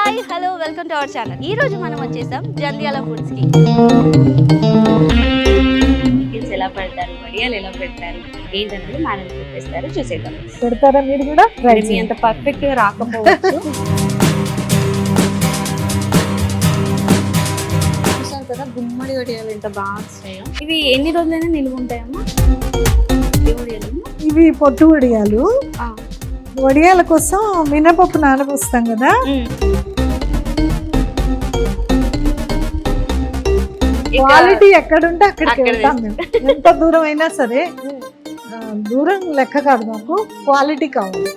Hi hello welcome to our channel. ఈ రోజు మనం వచ్చేసాం జంధ్యాల ఫుడ్స్ కి. పికిల్స్ ఎలా పెడతారు, వడియాలు ఎలా పెడతారు ఏంటనేది మేడం చెప్పేస్తారు, చూసేద్దాం. పెడతారా మీరు కూడా? మీ అంత పర్ఫెక్ట్ గా రాకపోవచ్చు. చూసారు కదా గుమ్మడి వడియాలు ఎంత బాగా వస్తాయో. ఇవి ఎన్ని రోజులైనా నిలువ ఉంటాయమ్మా? ఇవి పొట్టు వడియాలు. వడియాల కోసం మినపప్పు నానబోస్తాం కదా, క్వాలిటీ ఎక్కడుంటే అక్కడికి వెళ్తాం మేము. ఎంత దూరం అయినా సరే, దూరం లెక్క కాదు, మాకు క్వాలిటీ కావాలి.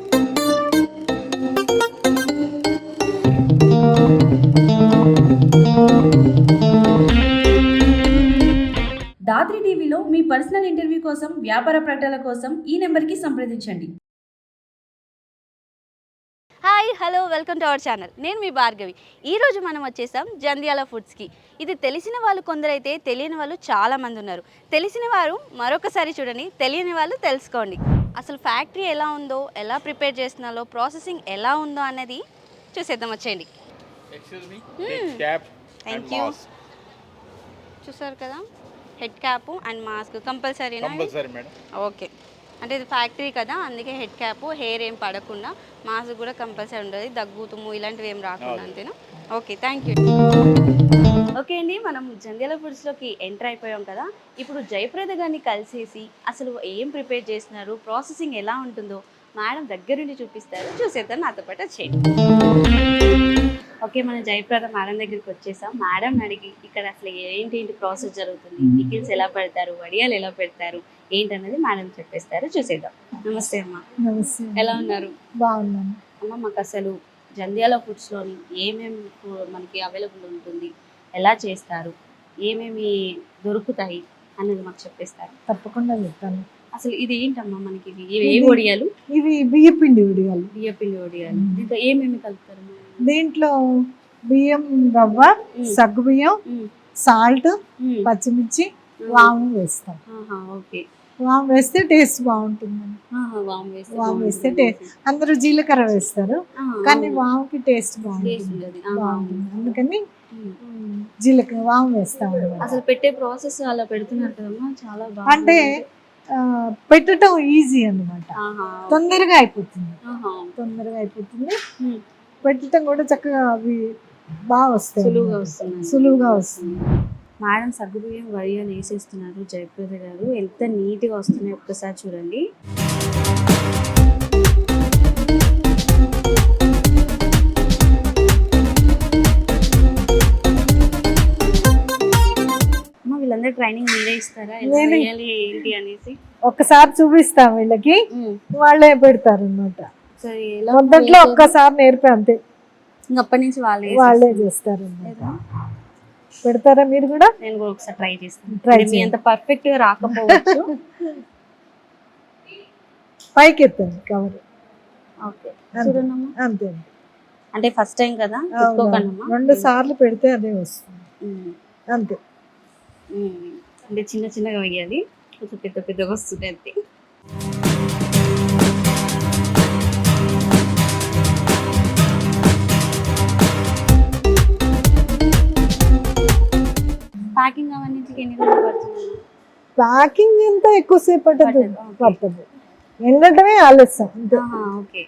దాత్రి టీవీలో మీ పర్సనల్ ఇంటర్వ్యూ కోసం, వ్యాపార ప్రకటనల కోసం ఈ నెంబర్కి సంప్రదించండి. Hi hello welcome to our channel. నేను మీ భార్గవి. ఈరోజు మనం వచ్చేసాం జంధ్యాల ఫుడ్స్కి. ఇది తెలిసిన వాళ్ళు కొందరైతే తెలియని వాళ్ళు చాలామంది ఉన్నారు. తెలిసిన వారు మరొకసారి చూడండి, తెలియని వాళ్ళు తెలుసుకోండి. అసలు ఫ్యాక్టరీ ఎలా ఉందో, ఎలా ప్రిపేర్ చేస్తున్నారో, ప్రాసెసింగ్ ఎలా ఉందో అనేది చూసేద్దాం, వచ్చేయండి. Thank you. చూసారు కదా, హెడ్ క్యాప్ అండ్ మాస్క్ కంపల్సరీనా? ఓకే, అంటే ఇది ఫ్యాక్టరీ కదా, అందుకే హెడ్ క్యాప్, హెయిర్ ఏం పడకుండా, మాస్క్ కూడా కంపల్సరీ ఉంటుంది, దగ్గు తుమ్ము ఇలాంటివి ఏం రాకుండా, అంతేనా? Okay, thank you. ఓకే అండి, మనం జంధ్యాల ఫుడ్స్లోకి ఎంటర్ అయిపోయాం కదా. ఇప్పుడు జయప్రద గారిని కలిసేసి అసలు ఏం ప్రిపేర్ చేస్తున్నారు, ప్రాసెసింగ్ ఎలా ఉంటుందో మేడం దగ్గరుండి చూపిస్తారు, చూసేద్దాం, నాతో పాటు వచ్చేయండి. ఓకే, మన జయప్రద మేడం దగ్గరికి వచ్చేసాం. మేడం అడిగి ఇక్కడ అసలు ఏంటి ప్రాసెస్ జరుగుతుంది, పికిల్స్ ఎలా పెడతారు, వడియాలు ఎలా పెడతారు ఏంటన్నది మేడం చెప్పేస్తారు, చూసేద్దాం. నమస్తే అమ్మ. నమస్తే. ఎలా ఉన్నారు? బాగున్నాను అమ్మ. మాకు అసలు జంధ్యాల ఫుడ్స్లోని ఏమేమి మనకి అవైలబుల్ ఉంటుంది, ఎలా చేస్తారు, ఏమేమి దొరుకుతాయి అన్నది మాకు చెప్పేస్తారు. తప్పకుండా చెప్తాను. అసలు ఇది ఏంటమ్మా మనకి? ఏ వడియాలు? ఇవి బియ్యపిండి వడియాలు. బియ్యపిండి వడియాలు. దీంట్లో ఏమేమి కలుపుతారు? దీంట్లో బియ్యం రవ్వ, సగ్గు బియ్యం, సాల్ట్, పచ్చిమిర్చి, వాము వేస్తాం. ఓకే, వాము వేస్తే టేస్ట్ బాగుంటుంది. వాము వేస్తే టేస్ట్, అందరూ జీలకర్ర వేస్తారు కానీ వాముకి టేస్ట్ బాగుంటుంది. అందుకని జీలకర్ర వాము వేస్తాం. అసలు పెట్టే ప్రాసెస్ అలా పెడుతున్నారు కదమ్మా, చాలా బాగా. అంటే పెట్టడం ఈజీ అన్నమాట, తొందరగా అయిపోతుంది. పెట్టడం కూడా చక్కగా అవి బాగా వస్తాయి, సులువుగా వస్తుంది. మేడం సగ్గుబియ్యం వడియాలు వేసేస్తున్నారు జయప్రద గారు, ఎంత నీట్గా వస్తున్నాయి ఒక్కసారి చూడండి. వీళ్ళందరూ ట్రైనింగ్ మీరే ఇస్తారా, ఏంటి అనేసి? ఒక్కసారి చూపిస్తాం వీళ్ళకి, వాళ్ళే పెడతారు అన్నమాట. మొదట్లో ఒక్కసారి నేర్పి అంతే, అప్పటి నుంచి వాళ్ళే చేస్తారు. పెడతారా మీరు కూడా? నేను కూడా ఒకసారి ట్రై చేస్తాను. మీ అంత పర్ఫెక్ట్ గా రాకపోవచ్చు. పైకి ఎత్తండి కవర్. ఓకే, అంతే. అంటే ఫస్ట్ టైం కదా, 2 సార్లు పెడితే అదే వస్తుంది, అంతే. అంటే చిన్న చిన్నగా వేయాలి, కొంచెం పెద్ద పెద్దగా వస్తుంది అంతే. ప్యాకింగ్ అవన్నీ ఎన్ని రోజులు పడుతుంది? ప్యాకింగ్ ఎంత ఎక్కువసేపు పడుతుంది, ఎండటమే ఆలస్యం. ఓకే,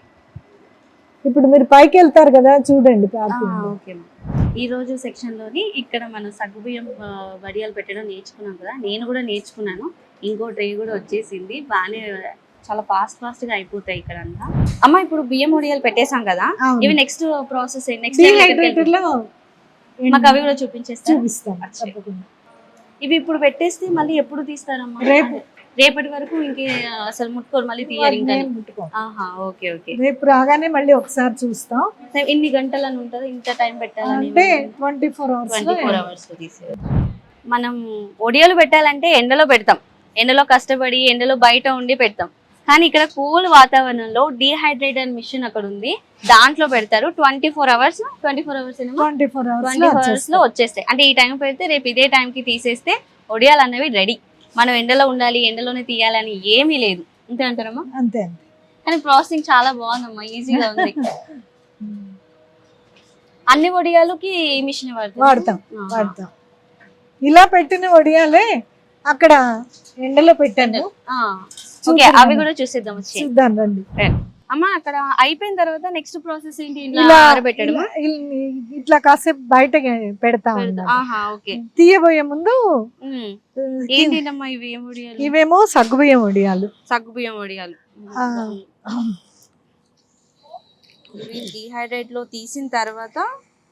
ఇప్పుడు మీరు పైకి వెళ్తారు కదా, చూడండి. ఓకే, ఈ రోజు సెక్షన్ లోని ఇక్కడ మనం సగ్గుబియ్యం వడియాలు పెట్టడం నేర్చుకున్నాం కదా, నేను కూడా నేర్చుకున్నాను. ఇంకో ట్రే కూడా వచ్చేసింది, బాగానే చాలా ఫాస్ట్ గా అయిపోతాయి ఇక్కడ అంతా. అమ్మ, ఇప్పుడు బియ్యం వడియాలు పెట్టేసాం కదా, ఇవి నెక్స్ట్ ప్రాసెస్ మాకు అవి కూడా చూపిస్తాను. ఇవి ఇప్పుడు పెట్టేస్తే మళ్ళీ ఎప్పుడు తీస్తారమ్మా? రేపటి వరకు ఇంకే అసలు ముట్టుకోరు, మళ్ళీ తీయాలి? ఓకే ఓకే, రేపు రాగానే మళ్ళీ ఒకసారి చూస్తాం. ఎన్ని గంటలు అని ఉంటుంది, ఇంత టైం పెట్టాలంటే? 24 hours తీసేది. మనం వడియాలు పెట్టాలంటే ఎండలో పెడతాం, ఎండలో కష్టపడి ఎండలో బయట ఉండి పెడతాం. కానీ ఇక్కడ కూల్ వాతావరణంలో డీహైడ్రేటెడ్ మిషన్ అక్కడ ఉంది, దాంట్లో పెడతారు. 24 hours లో వచ్చేస్తాయి. అంటే ఈ టైం పెడితే రేపు ఇదే టైంకి తీసేస్తే వడియాలు అనేవి రెడీ. మనం ఎండలో ఉండాలి, ఎండలోనే తీయాలని ఏమీ లేదు, అంతే అంటారమ్మా? అంతే. కానీ ప్రాసెసింగ్ చాలా బాగుందమ్మా, ఈజీగా ఉంది. అన్ని వడియాలకి ఈ మిషన్ వాడతాం. ఇలా పెట్టిన వడియాలే అక్కడ ఎండలో పెట్టాను. ఓకే, అవి కూడా చూసేద్దాం. చూద్దాం రండి. అమ్మ అక్కడ అయిపోయిన తర్వాత నెక్స్ట్ ప్రాసెస్ ఏంటి? ఇలా ఆరబెట్టడం. ఇట్లా కాసేపు బయట పెడతా ఓకే. తీయబోయే ముందు ఏంటినమ్మా ఇవి? ఏం వడియాలు? ఇవేమో సగ్గుబియ్యం వడియాలు. సగ్గుబియ్యం వడియాలు. డిహైడ్రేట్ లో తీసిన తర్వాత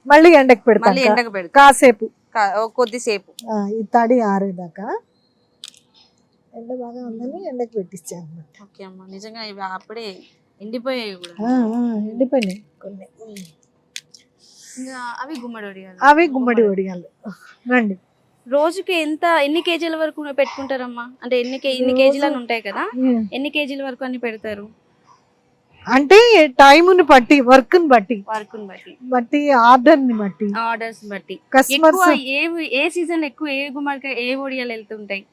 మళ్ళీ ఎండకు పెడతాం కాసేపు, కొద్దిసేపు ఈ తడి ఆరేదాకా. ఎండ బాగా ఉందని ఎండకు పెట్టించాను అన్నమాట. ఓకే అమ్మ, నిజంగా ఇవి అప్పుడే ఎండిపోయాయి కూడా. ఎండిపోయినాయి కొన్ని. ఇంకా అవి గుమ్మడి వడియాలు. అవి గుమ్మడి వడియాలు. రండి. రోజుకి ఎన్ని కేజీల వరకు పెట్టుకుంటారమ్మా? అంటే ఎన్ని కేజీలు ఉంటాయి కదా, ఎన్ని కేజీల వరకు అని పెడతారు? అంటే టైముని బట్టి, వర్క్ ని బట్టి ఆర్డర్స్ బట్టి కస్టమర్స్. ఏ సీజన్ ఎక్కువ ఏ గుమ్మడికాయ ఏ వడియాలు వెళ్తుంటాయి?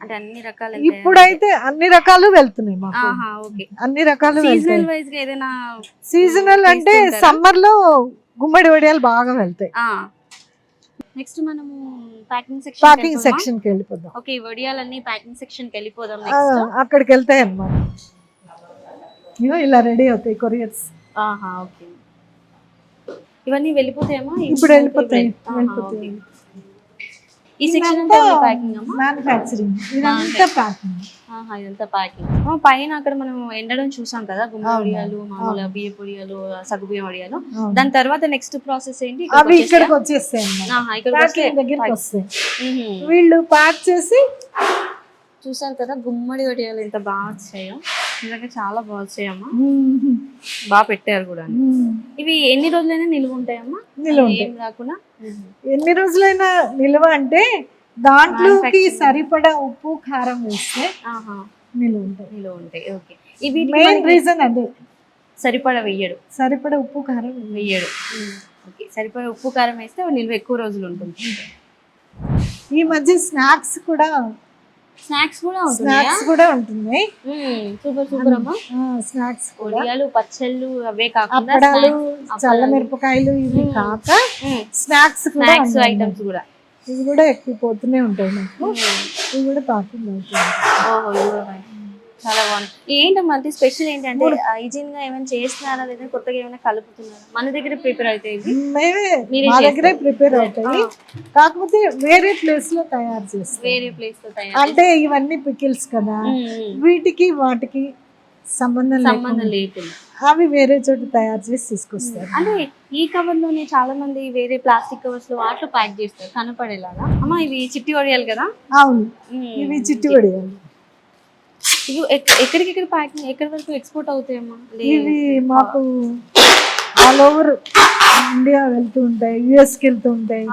అంటే అన్ని రకాలు. ఇప్పుడైతే అన్ని రకాలు వెళ్తున్నాయి మాకు. అన్ని రకాలు. సీజనల్ వైజ్ గా ఏదైనా? సీజనల్ అంటే సమ్మర్ లో గుమ్మడి వడియాలు బాగా వెళ్తాయి. నెక్స్ట్ మనము ప్యాకింగ్ సెక్షన్ కి వెళ్ళిపోదాం. ఓకే, వడియాలన్నీ ప్యాకింగ్ సెక్షన్ కి వెళ్ళిపోదాం. అక్కడికి వెళ్తాయి అన్నమాట. ఇలా రెడీ అవుతాయి కొరియర్స్. ఓకే, ఇవన్నీ వెళ్ళిపోతాయమ్మా? ఇప్పుడు వెళ్ళిపోతాయి. ఈ సెక్షన్ అంతా ప్యాకింగ్ అమ్మా? మ్యానుఫ్యాక్చరింగ్. ఇదంతా ప్యాకింగ్. ఇదంతా ప్యాకింగ్. పైన అక్కడ మనం ఎండడం చూసాం కదా, గుమ్మడి వడియాలు, మామూలు బియ్య వడియాలు, సగ్గుబియ్యం వడియాలు. దాని తర్వాత నెక్స్ట్ ప్రాసెస్ ఏంటి? అవి ఇక్కడికి వచ్చేస్తాయి. దగ్గరికి వస్తాయి. వీళ్ళు ప్యాక్ చేసి చూసారు కదా గుమ్మడి వడియాలు ఎంత బాగా వచ్చాయో. నిజంగా చాలా బాగా వచ్చాయమ్మా, బాగా పెట్టారు కూడా. ఇవి ఎన్ని రోజులైనా నిల్వ ఉంటాయమ్మా? ఏం రాకుండా ఎన్ని రోజులైనా నిల్వ అంటే దాంట్లోకి సరిపడా ఉప్పు కారం వేస్తే నిల్వ ఉంటాయి. ఓకే, ఇవి మెయిన్ రీజన్ అదే. సరిపడా ఉప్పు కారం వేయడు. ఓకే, సరిపడా ఉప్పు కారం వేస్తే నిల్వ ఎక్కువ రోజులు ఉంటుంది. ఈ మధ్య స్నాక్స్ కూడా ఉంటుంది. సూపర్ అమ్మా. స్నాక్స్ వడియాలు, పచ్చళ్ళు అవే కాకుండా అప్పడాలు, చల్ల మిరపకాయలు ఇవి కాక స్నాక్స్ ఐటమ్స్ కూడా ఇవి కూడా ఎక్కువ పోతూనే ఉంటాయి నాకు. ఇవి కూడా ప్యాకింగ్ అవుతాయి. చాలా బాగుంది. ఏంటమ్మా అంటే స్పెషల్ ఏంటంటే హైజీన్ గా ఏమైనా చేస్తున్నారా లేదా కొత్తగా ఏమైనా కలుపుతున్నారా? మన దగ్గర ప్రిపేర్ అవుతాయి. మా దగ్గరే ప్రిపేర్ అవుతాయి, కాకపోతే వేరే ప్లేస్ లో తయారు చేస్తాం. అంటే ఇవన్నీ పికిల్స్ కదా, వీటికి వాటికి సంబంధం లేకుండా అవి వేరే చోట తయారు చేసి తీసుకొస్తారు. అంటే ఈ కవర్ లోనే చాలా మంది వేరే ప్లాస్టిక్ కవర్స్ లో వాటిలో ప్యాక్ చేస్తారు కనపడేలాగా. అమ్మా ఇవి చిట్టి వడియాలు కదా? అవును, ఇవి చిట్టి వడియాలు. ఇవి ఎక్కడికెక్కడ ప్యాకింగ్, ఎక్కడి వరకు ఎక్స్పోర్ట్ అవుతాయమ్మా? ఇవి మాకు ఆల్ ఓవర్ ఇండియా వెళ్తూ ఉంటాయి, యుఎస్ కి వెళ్తూ ఉంటాయి.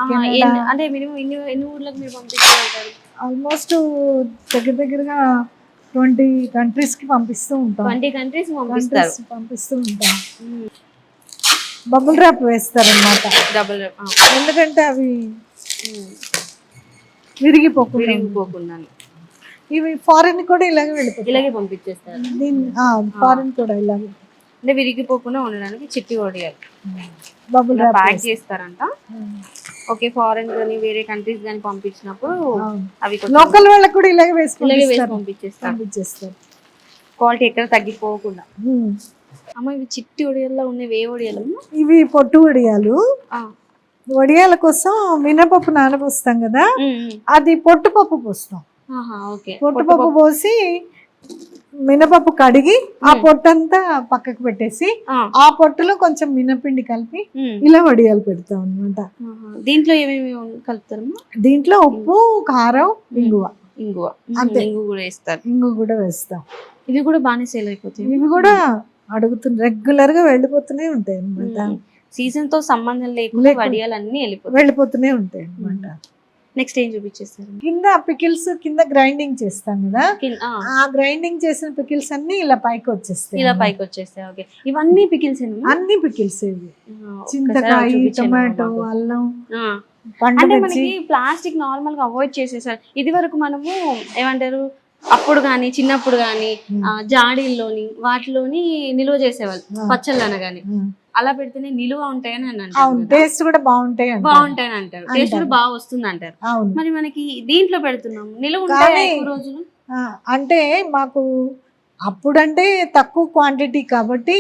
అంటే మినిమం ఎన్ని ఊర్లకు మీరు పంపిస్తారు? ఆల్మోస్ట్ దగ్గరగా 20 కంట్రీస్ కి పంపిస్తూ ఉంటాం. 20 కంట్రీస్ పంపిస్తూ ఉంటాం. బబుల్ ర్యాప్ వేస్తారు అన్నమాట. ఎందుకంటే అవి విరిగిపోకుండా. ఇవి ఫారెన్ కూడా ఇలాగే పంపించేస్తారు. ఫారెన్ కూడా ఇలాగే అంటే విరిగిపోకుండా ఉండడానికి చిట్టి వడియాలు బబుల్ ర్యాప్ ప్యాక్ చేస్తారంట. ఓకే, ఫారెన్ గానీ వేరే కంట్రీస్ గానీ పంపించినప్పుడు అవి లోకల్ వాళ్ళకి కూడా ఇలాగే వేసి పంపించేస్తారు. క్వాలిటీ ఎక్కడ తగ్గిపోకుండా. అమ్మ ఇవి చిట్టి వడియాల్లో ఉన్నవి ఏ వడియాలు? ఇవి పొట్టు వడియాలు. వడియాల కోసం మినపప్పు నానబోస్తాం కదా, అది పొట్టుపప్పు పోస్తాం. పొట్టుపప్పు పోసి మినపప్పు కడిగి ఆ పొట్టంతా పక్కకు పెట్టేసి ఆ పొట్టులో కొంచెం మినపిండి కలిపి ఇలా వడియాలు పెడతాం అన్నమాట. దీంట్లో ఏమేమి కలుపుతారు? దీంట్లో ఉప్పు, కారం, ఇంగువ అంతే. ఇంగు కూడా వేస్తాం. ఇవి కూడా బాగానే సేల్ అయిపోతాయి. ఇవి కూడా రెగ్యులర్ గా వెళ్ళిపోతూనే ఉంటాయి అన్నమాట. సీజన్ తో సంబంధం లేకుండా వడియాలు అన్ని వెళ్ళిపోతూనే ఉంటాయి అన్నమాట. నెక్స్ట్ ఏం చూపించేస్తారు? కింద పికిల్స్ కింద గ్రైండింగ్ చేస్తాం కదా, ఆ గ్రైండింగ్ చేసిన పికిల్స్ అన్ని ఇలా పైకి వచ్చేస్తాయి. ఓకే, ఇవన్నీ పికిల్స్? అన్ని పికిల్స్ ఇవి. చింతకాయ, టొమాటో, అల్లం, అంటే మనకి ప్లాస్టిక్ నార్మల్ గా అవాయిడ్ చేసేసారు. ఇది వరకు మనము ఏమంటారు, అప్పుడు గాని చిన్నప్పుడు గాని జాడీల్లోని వాటిలోని నిల్వ చేసేవాళ్ళు పచ్చళ్ళు అనగాని. అలా పెడితేనే నిలువ ఉంటాయని అని అవును, అంటారు కదా. టేస్ట్ కూడా బాగుంటాయి అంటారు. బాగుంటాయని అంటారు, టేస్ట్ కూడా అంటారు. బాగా వస్తుంది అంటారు. అవును. మరి మనకి దీంట్లో పెడుతున్నాము, నిలువ ఉంటాయి కానీ ఎక్కువ రోజులు. అంటే మాకు అప్పుడంటే తక్కువ క్వాంటిటీ కాబట్టి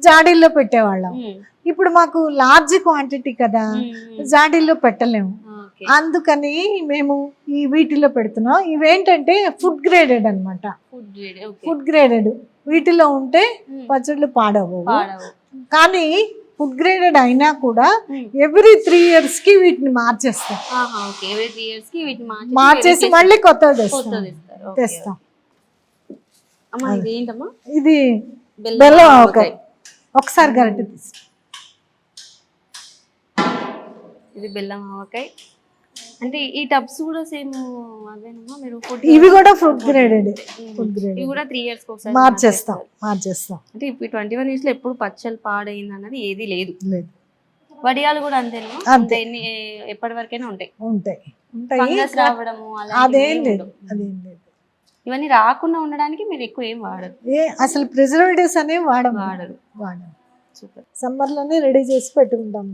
జాడీల్లో పెట్టేవాళ్ళం. ఇప్పుడు మాకు లార్జ్ క్వాంటిటీ కదా, జాడీల్లో పెట్టలేము. అందుకని మేము ఈ వీటిలో పెడుతున్నాం. ఇవేంటంటే ఫుడ్ గ్రేడెడ్ అన్నమాట. ఫుడ్ గ్రేడెడ్ వీటిలో ఉంటే పచ్చళ్ళు పాడవు. కానీ ఫుడ్ గ్రేడెడ్ అయినా కూడా ఎవ్రీ 3 years కి వీటిని మార్చేస్తాం. మార్చేసి మళ్ళీ కొత్తది తెస్తాం. ఇది బెల్లం ఆవకాయ. ఒకసారి గరిటె తీసి, ఇది బెల్లం ఆవకాయ. అంటే ఈ టబ్స్ కూడా సేమ్ అవేనమ్మా మీరు? ఇవి కూడా ఫుడ్ గ్రేడెడ్. ఇవి కూడా 3 years ఒకసారి మార్చేస్తాం. అంటే ఇప్పుడు 21 years లో ఎప్పుడు పచ్చళ్ళు పాడైంది అన్నది ఏది లేదు. వడియాలు కూడా అంతేనా? అంతే, ఎప్పటి వరకైనా ఉంటాయి. ఫంగస్ రావడము అదేం లేదు. ఇవన్నీ రాకుండా ఉండడానికి మీరు ఎక్కువ ఏం వాడరు? అసలు ప్రిజర్వేటివ్స్ అనేవి వాడరు. సూపర్. సమ్మర్ లోనే రెడీ చేసి పెట్టుకుంటాం.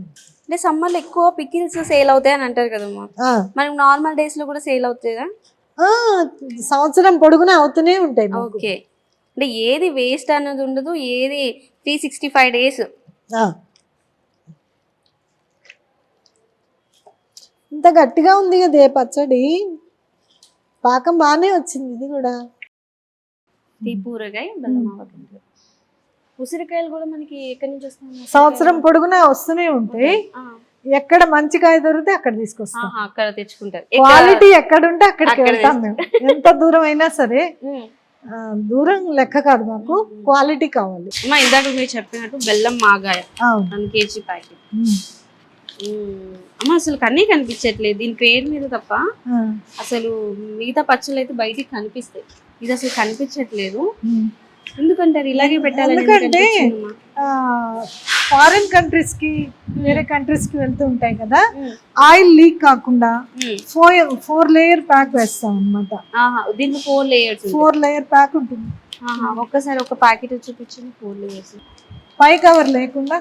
అంటే సమ్మర్ లో ఎక్కువ పికిల్స్ సేల్ అవుతాయి అని అంటారు కదమ్మా, మనకి నార్మల్ డేస్ లో కూడా సేల్ అవుతాయా? సంవత్సరం పొడుగునా అవుతూనే ఉంటాయి. ఓకే, అంటే ఏది వేస్ట్ అన్నది ఉండదు, ఏది 365 days. ఇంత గట్టిగా ఉంది కదా పచ్చడి, పాకం బాగానే వచ్చింది. ఇది కూడా తీపూరగాయ, బెల్లం ఆవకాయ. ఉసిరికాయలు కూడా మనకి ఎక్కడి నుంచి వస్తాయి? సంవత్సరం పొడుగునా వస్తూనే ఉంటాయి. ఎక్కడ మంచి కాయ దొరికితే అక్కడ తీసుకొస్తాం. అక్కడ తెచ్చుకుంటారు. క్వాలిటీ ఎక్కడ ఉంటే అక్కడికి వెళ్తాం మేము. ఎంత దూరం అయినా సరే, దూరం లెక్క కాదు, మాకు క్వాలిటీ కావాలి. ఇందాక మీరు చెప్పినట్టు బెల్లం మాగాయ 1 kg ప్యాకెట్. అమ్మ అసలు కన్నీ కనిపించట్లేదు దీని పేరు మీద తప్ప. అసలు మిగతా పచ్చళ్ళు అయితే బయటికి కనిపిస్తాయి, ఇది అసలు కనిపించట్లేదు. ఎందుకంటారు ఇలాగే పెట్టాలి? ఎందుకంటే ఫారిన్ కంట్రీస్ కి, వేరే కంట్రీస్ కి వెళ్తూ ఉంటాయి కదా, ఆయిల్ లీక్ కాకుండా 4 layer ప్యాక్ వేస్తాం అన్నమాట. దీంట్లో 4 layers, 4 layer ప్యాక్ ఉంటుంది. ఒక్కసారి ఒక ప్యాకెట్ చూపించండి. 4 layers, పై కవర్ లేకుండా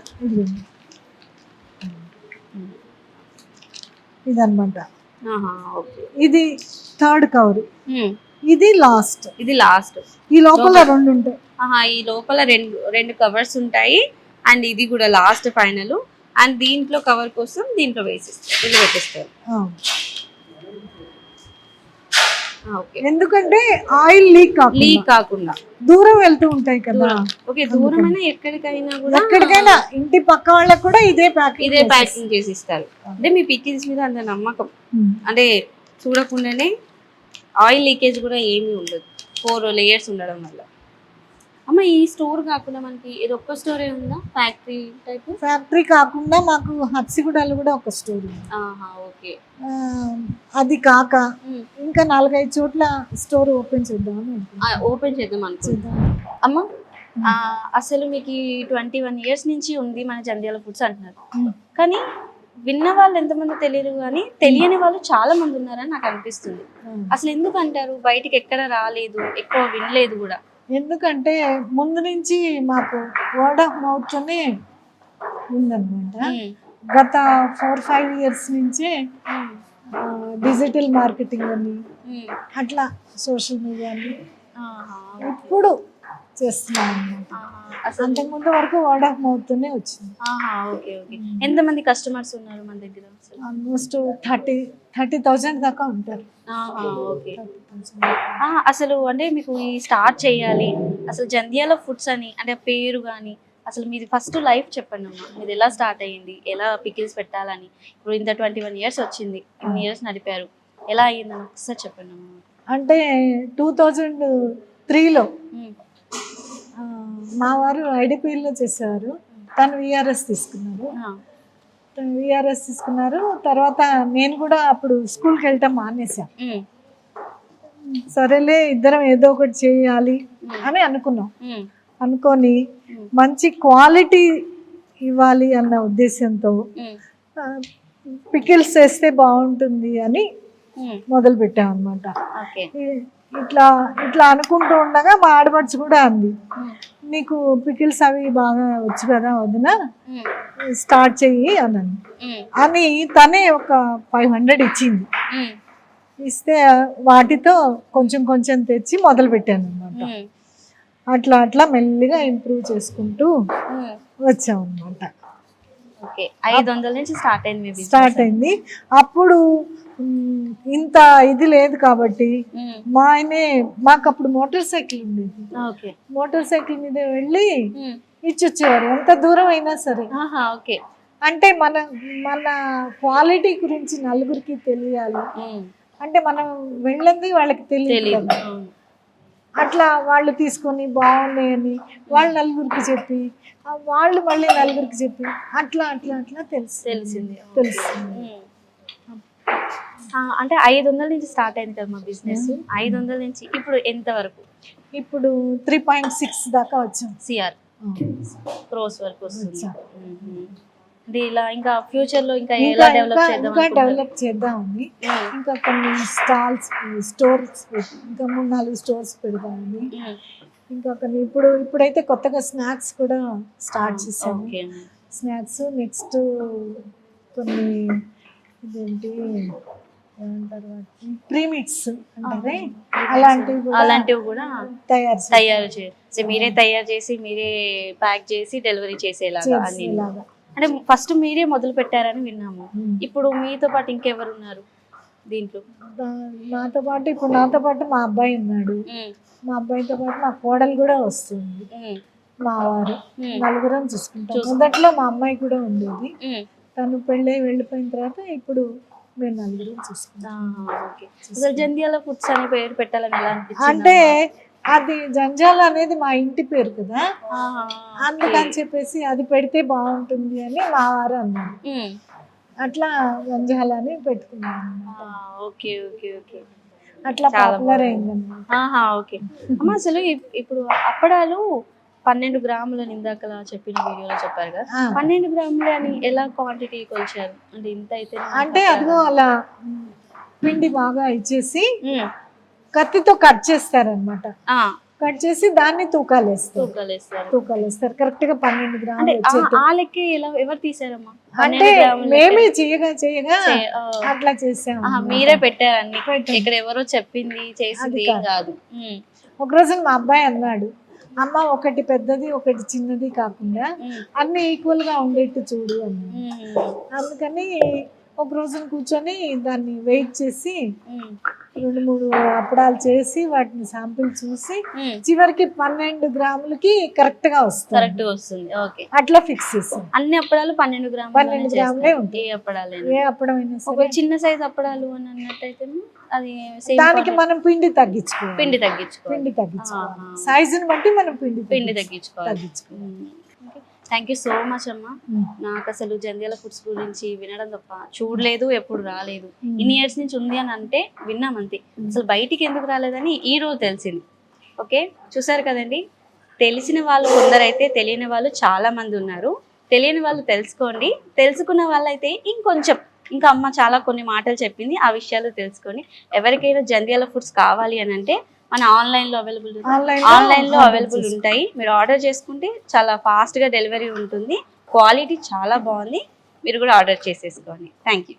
ఇదన్నమాట. ఇది 3rd కవర్, ఇది లాస్ట్. ఈ లోపల 2 ఉంటాయి. ఈ లోపల రెండు కవర్స్ ఉంటాయి. అండ్ ఇది కూడా లాస్ట్ ఫైనల్. అండ్ దీంట్లో కవర్ కోసం దీంట్లో వేసిస్తారు, పెట్టిస్తారు. ఎందుకంటే ఆయిల్ లీక్ కాకుండా దూరం వెళ్తూ ఉంటాయి కదా. ఓకే, దూరమైనా ఎక్కడికైనా ఇంటి పక్క వాళ్ళకి కూడా ఇదే ప్యాకింగ్ చేసి ఇస్తారు. అంటే మీ పికిల్స్ మీద అంత నమ్మకం, అంటే చూడకుండానే ఆయిల్ లీకేజ్ కూడా ఏమీ ఉండదు 4 layers ఉండడం వల్ల. అమ్మ ఈ స్టోర్ కాకుండా మనకి ఇది ఒక్క స్టోరే ఉందా? Factory type? ఫ్యాక్టరీ కాకుండా మాకు హబ్సిగూడలో కూడా ఒక స్టోర్ ఉంది. ఓకే, అది కాక ఇంకా 4-5 చోట్ల స్టోర్ ఓపెన్ చేద్దాం అనుకుంటున్నాం. అమ్మ అసలు మీకు 21 years నుంచి ఉంది మన జంధ్యాల ఫుడ్స్ అంటున్నారు, కానీ విన్న వాళ్ళు ఎంతమంది తెలియదు, కానీ తెలియని వాళ్ళు చాలా మంది ఉన్నారని నాకు అనిపిస్తుంది. అసలు ఎందుకు అంటారు? బయటికి ఎక్కడ రాలేదు, ఎక్కువ వినలేదు కూడా. ఎందుకంటే ముందు నుంచి మాకు వర్డ్ ఆఫ్ మౌత్ తోనే ఉందన్నమాట. గత 4-5 years నుంచే డిజిటల్ మార్కెటింగ్ అని అట్లా సోషల్ మీడియా అని ఇప్పుడు చేస్తున్నాం అన్నమాట. అంతకుముందు వరకు వర్డ్ ఆఫ్ మౌత్ తోనే వచ్చింది. ఎంతమంది కస్టమర్స్ ఉన్నారు మన దగ్గర? ఆల్మోస్ట్ 30,000 దాకా ఉంటారు. అసలు అంటే మీకు ఈ స్టార్ట్ చేయాలి అసలు జంధ్యాల ఫుడ్స్ అని అంటే పేరు కానీ, అసలు మీది ఫస్ట్ లైఫ్ చెప్పండి అమ్మా. మీది ఎలా స్టార్ట్ అయ్యింది, ఎలా పికిల్స్ పెట్టాలని? ఇప్పుడు ఇంత 21 years వచ్చింది, ఇన్ని ఇయర్స్ నడిపారు, ఎలా అయ్యిందని ఒకసారి చెప్పండి అమ్మా. అంటే 2003లో మా వారు ఐడిపిఎల్లో చేసేవారు. తను విఆర్ఎస్ తీసుకున్నారు. తర్వాత నేను కూడా అప్పుడు స్కూల్కి వెళ్ళటం మానేసాను. సరేలే ఇద్దరం ఏదో ఒకటి చేయాలి అని అనుకొని మంచి క్వాలిటీ ఇవ్వాలి అన్న ఉద్దేశంతో పికిల్స్ చేస్తే బాగుంటుంది అని మొదలు పెట్టాం అన్నమాట. ఇట్లా అనుకుంటూ ఉండగా మా ఆడపడుచు కూడా అంది, నీకు పికిల్స్ అవి బాగా వచ్చు కదా వదిన, స్టార్ట్ చెయ్యి అన్నాను. అని తనే ఒక 500 ఇచ్చింది. ఇస్తే వాటితో కొంచెం కొంచెం తెచ్చి మొదలు పెట్టాను అనమాట. అట్లా అట్లా మెల్లిగా ఇంప్రూవ్ చేసుకుంటూ వచ్చాం అనమాట. ఓకే, 500 నుంచి స్టార్ట్ అయింది మీ business. స్టార్ట్ అయింది. అప్పుడు ఇంత ఇది లేదు కాబట్టి మా ఆయనే, మాకు అప్పుడు మోటార్ సైకిల్ ఉండేది. ఓకే, మోటార్ సైకిల్ మీద వెళ్ళి ఇచ్చొచ్చేవారు ఎంత దూరం అయినా సరే. ఓకే, అంటే మన మన క్వాలిటీ గురించి నలుగురికి తెలియాలి అంటే మనం వెళ్ళింది వాళ్ళకి తెలియదు కదా. అట్లా వాళ్ళు తీసుకొని బాగున్నాయని వాళ్ళు నలుగురికి చెప్పి, వాళ్ళు మళ్ళీ నలుగురికి చెప్పి అట్లా అట్లా అట్లా తెలిసింది. అంటే 500 నుంచి స్టార్ట్ అయింది కదా మా బిజినెస్. 500 నుంచి ఇప్పుడు ఎంత వరకు? ఇప్పుడు 3.6 దాకా వచ్చాం. సిఆర్ క్రోస్ వరకు వస్తుంది. అంటే ఇలా ఇంకా ఫ్యూచర్ లో ఇంకా ఎలా డెవలప్ చేద్దాం? ఇంకా డెవలప్ చేద్దామని, ఇంకా కొన్ని స్టాల్స్, స్టోర్స్, ఇంకా 3-4 స్టోర్స్ పెడదామని, ఇంకా కొన్ని ఇప్పుడైతే కొత్తగా స్నాక్స్ కూడా స్టార్ట్ చేసాము. స్నాక్స్ నెక్స్ట్ కొన్ని ఇదేంటి ప్రీమిక్స్ అంటారే అలాంటివి కూడా తయారు చేసి మీరే తయారు చేసి మీరే ప్యాక్ చేసి డెలివరీ చేసేలాగా అన్ని. అంటే ఫస్ట్ మీరే మొదలు పెట్టారని విన్నాము. ఇప్పుడు మీతో పాటు ఇంకెవరు ఉన్నారు దీంట్లో? నాతో పాటు మా అబ్బాయి ఉన్నాడు. మా అబ్బాయితో పాటు మా కోడలు కూడా వస్తుంది, మా వారు. నలుగురం చూసుకుంటాం. మొదట్లో మా అమ్మాయి కూడా ఉండేది. తను పెళ్ళై వెళ్ళిపోయిన తర్వాత ఇప్పుడు మేము నలుగురం చూసుకుంటాం. జంధ్యాల ఫుడ్స్ అనే పేరు పెట్టాలని ఎలా అనిపించింది? అంటే అది జంజాల అనేది మా ఇంటి పేరు కదా, అందుకని చెప్పేసి అది పెడితే బాగుంటుంది అని మా వారు అన్నారు. అట్లా జంజాల అని పెట్టుకున్నాను. ఓకే ఓకే ఓకే, అట్లా పాపులర్ అయిందన్నమాట. ఓకే అమ్మ, అసలు ఇప్పుడు అప్పడాలు 12 గ్రాములు ఇందాకలా చెప్పిన వీడియోలో చెప్పారు కదా, 12 గ్రాములు అని ఎలా క్వాంటిటీ కొలిచారు? అంటే ఇంత అయితే అంటే అదిగో అలా పిండి బాగా ఇచ్చేసి కత్తితో కట్ చేస్తారనమాట. కట్ చేసి దాన్ని తూకాలు వేస్తారు. కరెక్ట్ గా 12 గ్రాములు. ఎవరు తీసారమ్మా? అంటే మేమే చేయగా అట్లా చేసాము. మీరే పెట్టారు అన్ని, ఇక్కడ ఎవరో చెప్పింది చేసింది కాదు. ఒక రోజు మా అబ్బాయి అన్నాడు, అమ్మ ఒకటి పెద్దది ఒకటి చిన్నది కాకుండా అన్ని ఈక్వల్ గా ఉండేట్టు చూడు అన్నాడు. అందుకని ఒక రోజున కూర్చొని దాన్ని వెయిట్ చేసి 2-3 అప్పడాలు చేసి వాటిని శాంపిల్ చూసి చివరికి 12 గ్రాములకి కరెక్ట్ గా వస్తుంది. అట్లా ఫిక్స్ చేస్తాం. అన్ని అప్పడాలు 12 గ్రాములే ఉంటాయి. ఏ అప్పడం అయినా సరే. చిన్న సైజ్ అప్పడాలు అని అన్నట్టయితే అది దానికి మనం పిండి తగ్గించుకోవాలి. సైజుని బట్టి మనం పిండి తగ్గించుకోవాలి. థ్యాంక్ యూ సో మచ్ అమ్మా. నాకు అసలు జంధ్యాల ఫుడ్స్ గురించి వినడం తప్ప చూడలేదు, ఎప్పుడు రాలేదు. ఇన్ని ఇయర్స్ నుంచి ఉంది అని అంటే విన్నాం అంతే, అసలు బయటికి ఎందుకు రాలేదని ఈ రోజు తెలిసింది. ఓకే, చూసారు కదండి, తెలిసిన వాళ్ళు కొందరైతే తెలియని వాళ్ళు చాలా మంది ఉన్నారు. తెలియని వాళ్ళు తెలుసుకోండి, తెలుసుకున్న వాళ్ళైతే ఇంకా అమ్మ చాలా కొన్ని మాటలు చెప్పింది, ఆ విషయాలు తెలుసుకోండి. ఎవరికైనా జంధ్యాల ఫుడ్స్ కావాలి అని అంటే మన ఆన్లైన్లో అవైలబుల్ ఉంటాయి. మీరు ఆర్డర్ చేసుకుంటే చాలా ఫాస్ట్గా డెలివరీ ఉంటుంది. క్వాలిటీ చాలా బాగుంది, మీరు కూడా ఆర్డర్ చేసేసుకోండి. Thank you.